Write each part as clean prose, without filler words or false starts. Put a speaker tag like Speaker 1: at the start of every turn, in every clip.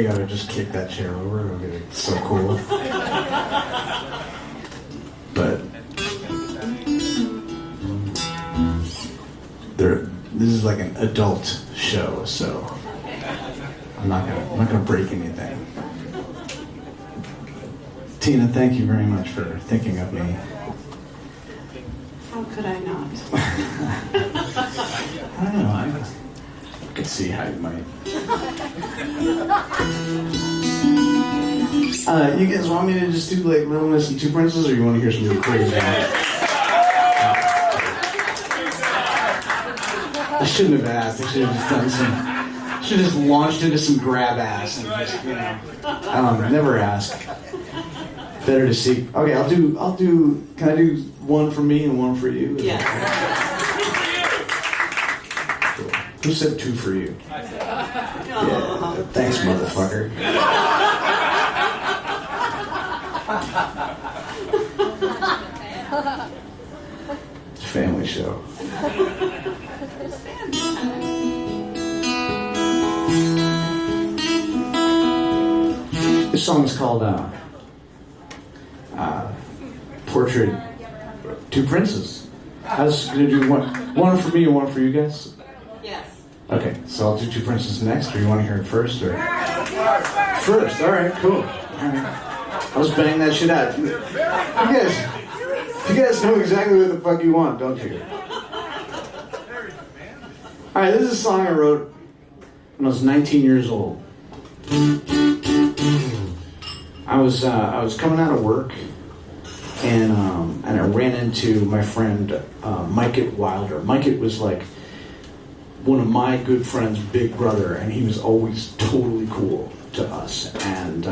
Speaker 1: You gotta just kick that chair over. It'll be so cool. But this is like an adult show, so I'm not gonna break anything. Tina, thank you very much for thinking of me.
Speaker 2: How could I not?
Speaker 1: I don't know. I could see how you might. You guys want me to just do like Little Miss and Two Princes, or you want to hear something crazy? I shouldn't have asked. I should have just done some. Should have just launched into some grab ass and just, never ask. Better to see. Okay, I'll do. Can I do one for me and one for you?
Speaker 2: Yes.
Speaker 1: Cool. Who said two for you? Yeah. Thanks, motherfucker. It's a family show. This song is called Portrait Two Princes. I was going to do one for me and one for you guys.
Speaker 2: Yes.
Speaker 1: Okay, so I'll do Two Princes next, or you want to hear it first? Or first, all right, cool. All right. I was banging that shit out. You guys know exactly what the fuck you want, don't you? All right, this is a song I wrote when I was 19 years old. I was coming out of work, and I ran into my friend Mike Wilder. Mike was like one of my good friends' big brother, and he was always totally cool to us, and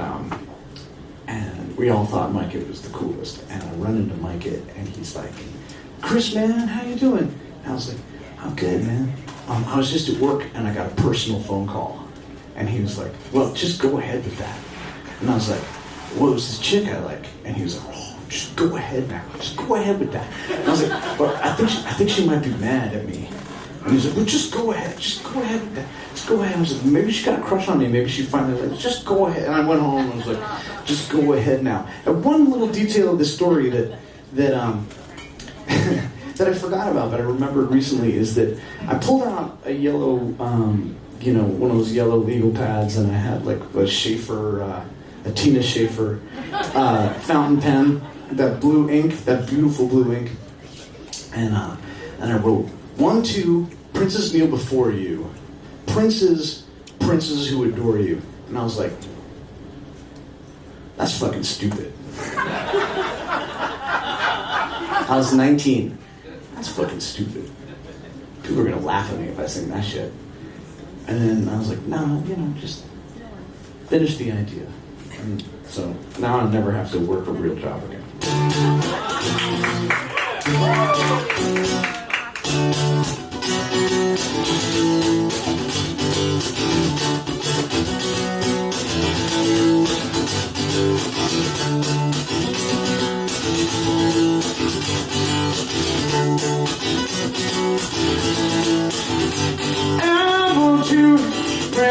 Speaker 1: we all thought Mike was the coolest. And I run into Mike, and he's like, "Chris, man, how you doing?" And I was like, "I'm good, man. I was just at work, and I got a personal phone call." And he was like, "Well, just go ahead with that." And I was like, "Well, it was this chick I like." And he was like, "Oh, just go ahead now. Just go ahead with that." And I was like, "Well, I think she might be mad at me." And he's like, "Well, just go ahead. Just go ahead with that. Just go ahead." I was like, "Maybe she got a crush on me. Maybe she finally like, just go ahead." And I went home and I was like, "Just go ahead now." And one little detail of this story that that I forgot about, but I remembered recently, is that I pulled out a yellow, one of those yellow legal pads, and I had like a Schaefer, a Tina Schaefer fountain pen, that blue ink, that beautiful blue ink, and I wrote, 1, 2, princes kneel before you, princes who adore you. And I was like, that's fucking stupid. I was 19. That's fucking stupid. People are gonna laugh at me if I sing that shit. And then I was like, no, just finish the idea. And so now I'll never have to work a real job again.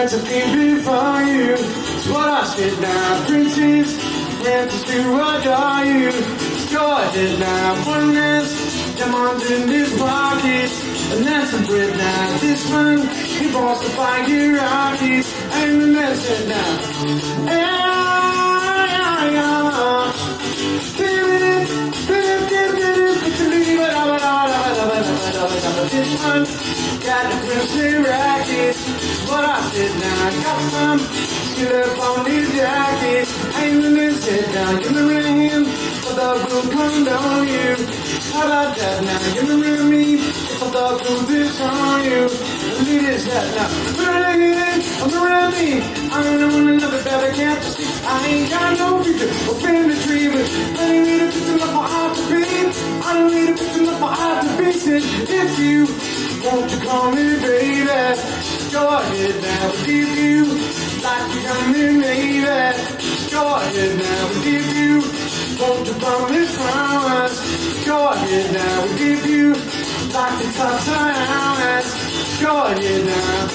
Speaker 1: To be before you, it's what I said now. Princes to adore you. Go ahead now, oneness, diamonds in his pockets, and that's a bread now. This one, he wants to find your rockets, and the message now. This one, got the princely rackets. But I said now, I got some skill up on these jackets. Ain't the men sit down, give me ring, but the blue come down you. How about that now? Give me, but the blue this on you. Leave this that now. Put it again, I'm around me. I don't know another better can't see. I ain't got no future, or family tree, but I ain't need a picture of my heart to beat. I don't need a picture of my heart to beat. If you won't you call me baby? Go ahead now, we'll give you like you got me, baby. Go ahead now, we'll give you. Won't you promise? Go ahead now, we'll give you like the tops around us. Go ahead now.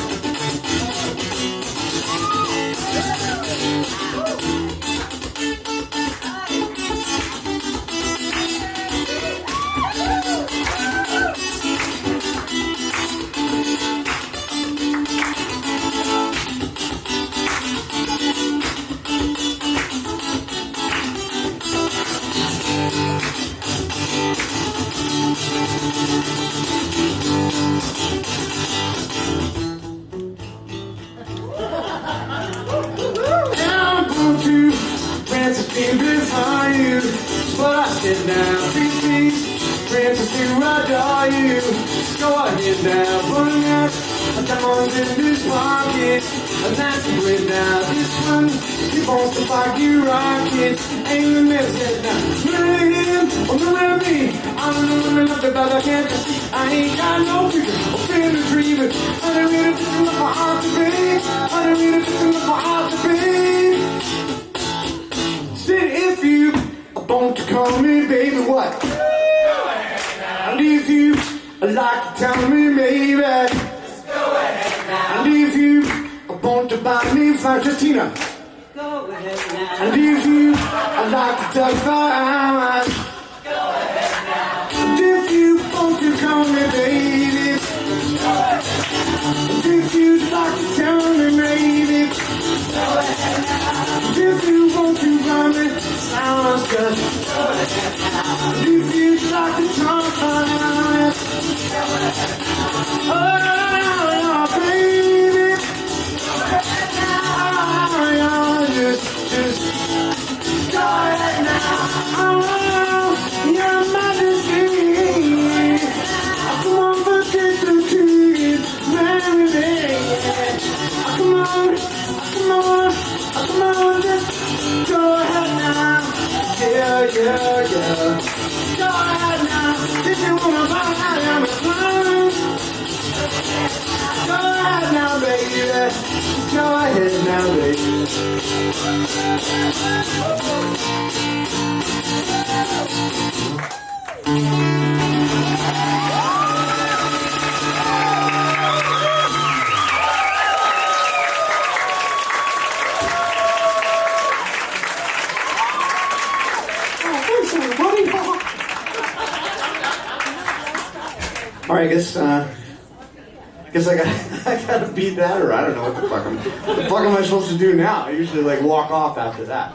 Speaker 1: Before you, but I sit down, please, Francis, do I adore you? Go ahead now, put out, diamonds in this pocket, and that's the way now. This one, you wants to fuck you rockets, ain't the message now. Look at me, I'm living up the bed, I can't just see, I ain't got no future, I'm feeling dreaming, I don't need a picture of my heart to be, I don't need a picture of my heart to be. If you want to call me baby, what? Go ahead now. And if you like to tell me baby, go ahead now. And if you want to buy me flowers, Justina, go ahead now. And if you like to touch my eyes, go ahead now. And if you want to call me baby, go ahead now. And if you'd like to tell me maybe, go ahead now. And if you want to buy me sounds good. If you'd like to talk about it, oh, baby, oh, just go ahead now. Oh, your majesty, come on, forget the truth, baby. Come on, just go ahead now. Yeah. Go ahead now. If you wanna buy I am a clown. Go ahead now, baby. Go ahead now, baby. All right, I guess I gotta beat that, or I don't know what the fuck am I supposed to do now? I usually like walk off after that.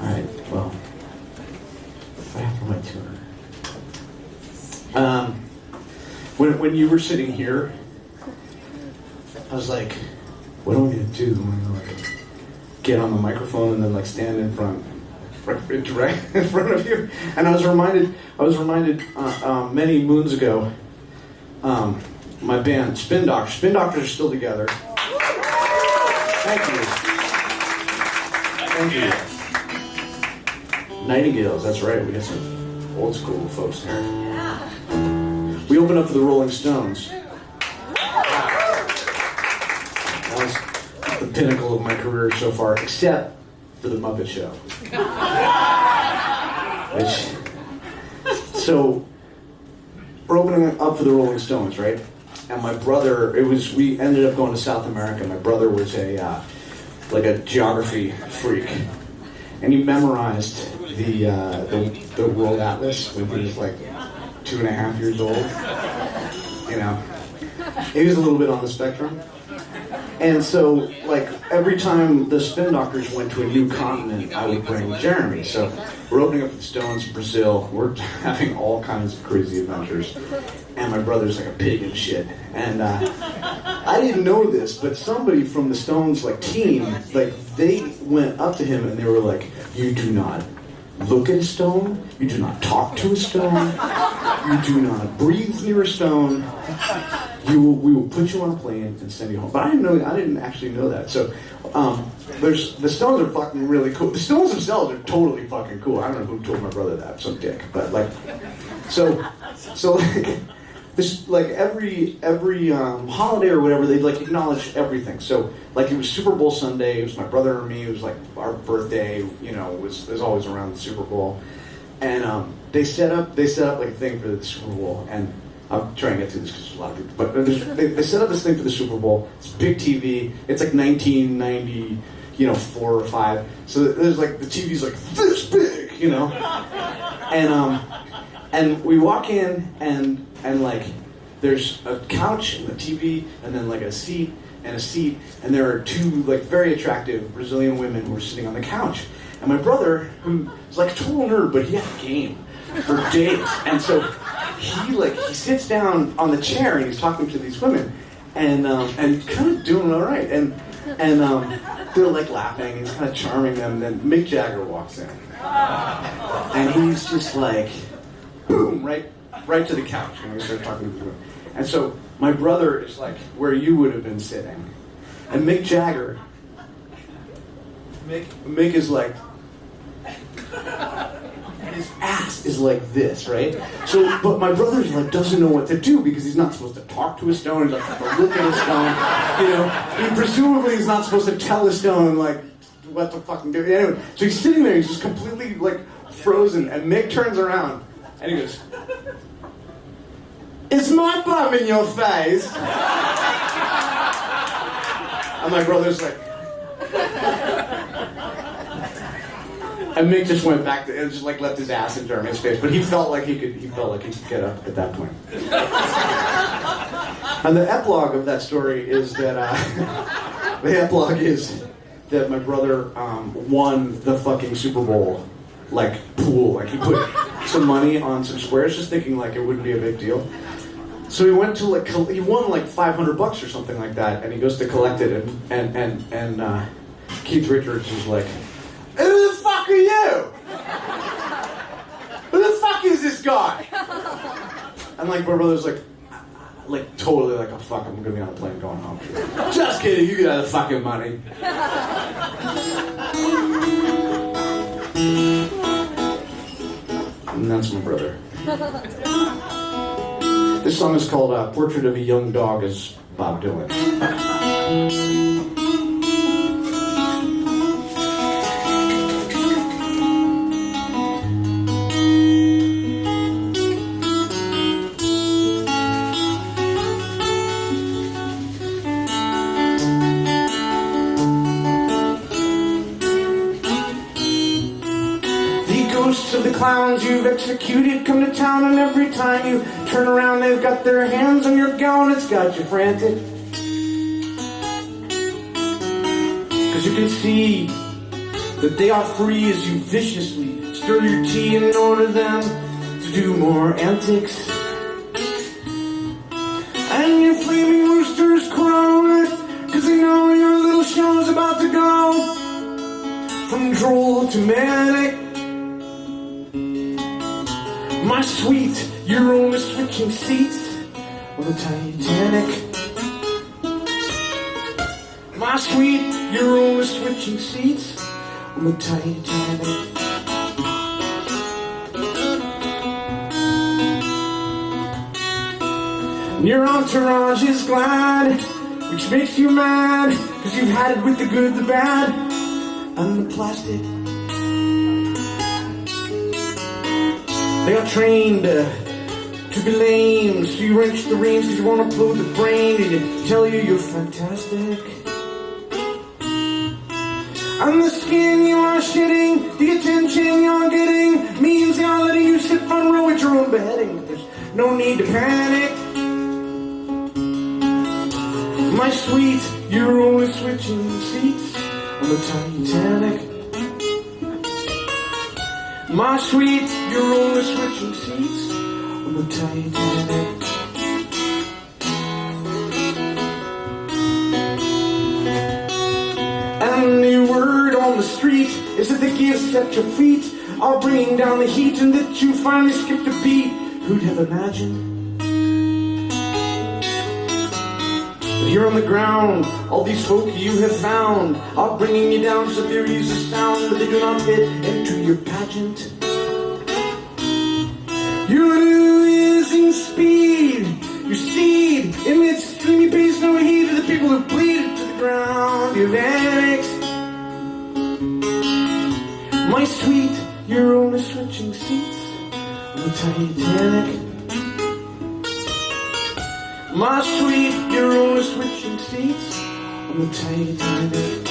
Speaker 1: All right, well, after my tour, when you were sitting here, I was like, what do I need to do? I'm gonna like get on the microphone and then like stand in front. Right in front of you, and I was reminded many moons ago, my band Spin Doctors are still together. Thank you. Nightingales, that's right, we got some old school folks here. We opened up for the Rolling Stones. That was the pinnacle of my career so far, except for the Muppet Show. So we're opening up for the Rolling Stones, right? And my brother, we ended up going to South America. My brother was a geography freak, and he memorized the world atlas when he was like 2.5 years old. You know, he was a little bit on the spectrum. And so, like, every time the Spin Doctors went to a new continent, I would bring Jeremy. So we're opening up for the Stones in Brazil. We're having all kinds of crazy adventures. And my brother's like a pig and shit. And I didn't know this, but somebody from the Stones, like, team, like, they went up to him and they were like, you do not look at a stone. You do not talk to a stone. You do not breathe near a stone. We will put you on a plane and send you home. But I didn't actually know that. So the Stones are fucking really cool. The Stones themselves are totally fucking cool. I don't know who told my brother that, some dick. But like, so like this, like every holiday or whatever, they like acknowledge everything. So like it was Super Bowl Sunday. It was my brother and me. It was like our birthday. You know, was always around the Super Bowl, and they set up like a thing for the Super Bowl and. I'll try and get through this because there's a lot of people. But they set up this thing for the Super Bowl. It's a big TV. It's like 1990, 4 or 5. So there's like the TV's like this big, and we walk in and like there's a couch and a TV and then like a seat, and there are two like very attractive Brazilian women who are sitting on the couch. And my brother, who's like a total nerd, but he had a game for days, and so he sits down on the chair and he's talking to these women, and kind of doing all right, and they're like laughing. He's kind of charming them. And then Mick Jagger walks in, and he's just like, boom, right to the couch, and we start talking to these women. And so my brother is like where you would have been sitting, and Mick Jagger, Mick is like. His ass is like this, right? So, but my brother's like doesn't know what to do because he's not supposed to talk to a stone. He's not supposed to look at a stone. He presumably he's not supposed to tell a stone like what to fucking do. Anyway, so he's sitting there. He's just completely like frozen. And Mick turns around and he goes, "Is my bum in your face?" And my brother's like. And Mick just went back to and just like left his ass in Jeremy's face, but he felt like he could get up at that point. And the epilogue of that story is that my brother won the fucking Super Bowl like pool. Like he put some money on some squares, just thinking like it wouldn't be a big deal. So he went to he won like $500 or something like that, and he goes to collect it, and Keith Richards is like. Who the fuck are you? Who the fuck is this guy? And like my brother's like totally like, oh fuck, I'm gonna be on a plane going home. Just kidding, you get the fucking money. And that's my brother. This song is called Portrait of a Young Dog as Bob Dylan. Of the clowns you've executed come to town, and every time you turn around they've got their hands on your gown. It's got you frantic, 'cause you can see that they are free as you viciously stir your tea and order them to do more antics. And your flaming roosters crow 'cause they know your little show's about to go from droll to manic. My sweet, you're only switching seats on the Titanic. My sweet, you're only switching seats on the Titanic. Your entourage is glad, which makes you mad, 'cause you've had it with the good, the bad, and the plastic. They are trained to be lame, so you wrench the reins 'cause you want to blow the brain, and you tell you you're fantastic. And the skin you are shedding, the attention you're getting, means they are letting you sit front row at your own beheading. There's no need to panic. My sweet, you're only switching seats on the Titanic. My sweet, you're only switching seats on the Titanic. And the word on the street is that the gifts at your feet are bringing down the heat, and that you finally skipped a beat. Who'd have imagined? But here on the ground, all these folk you have found are bringing you down to theories of sound, but they do not fit into your pageant. You're losing speed. Your steed emits streamy bass, no heat to the people who bleed to the ground. You've annexed. My sweet, you're only switching seats on the Titanic. My sweet, you're always switching seats on the Titanic.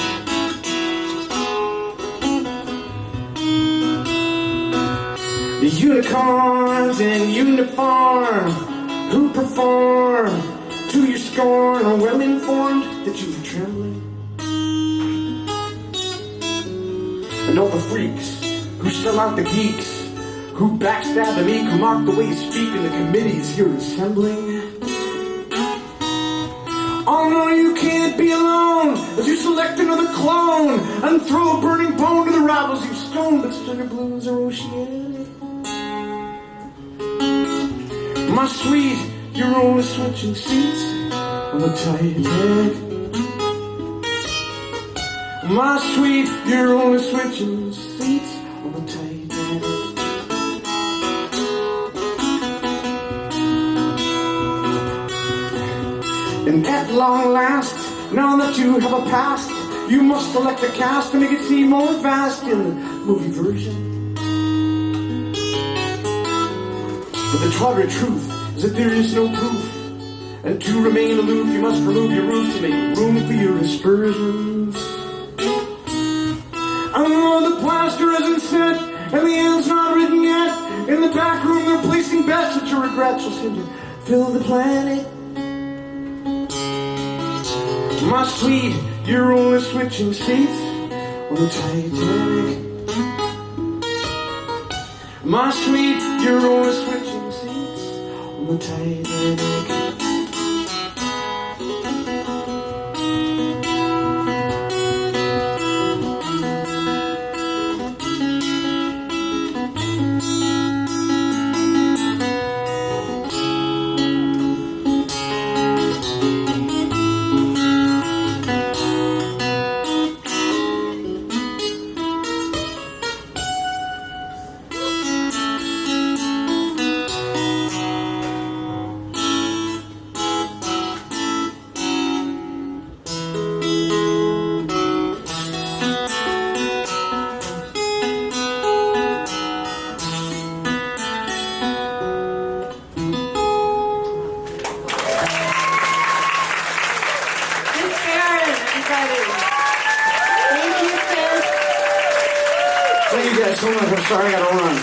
Speaker 1: The unicorns in uniform who perform to your scorn are well informed that you are trembling. And all the freaks who sell out the geeks, who backstab the meek, who mock the way you speak in the committees you're assembling. Oh no, you can't be alone as you select another clone and throw a burning bone to the rivals you've stoned, but still your blues are oceanic. My sweet, you're only switching seats on the Titanic. My sweet, you're only switching seats on the Titanic. And at long last, now that you have a past, you must select a cast to make it seem more vast in the movie version. But the tawdry truth is that there is no proof, and to remain aloof you must remove your roof to make room for your aspersions. And though the plaster isn't set and the end's not written yet, in the back room they're placing bets that your regrets will seem to fill the planet. My sweet, you're only switching seats on the Titanic. My sweet, you're only switching seats on the Titanic. Thank you guys so much. I'm sorry I gotta run.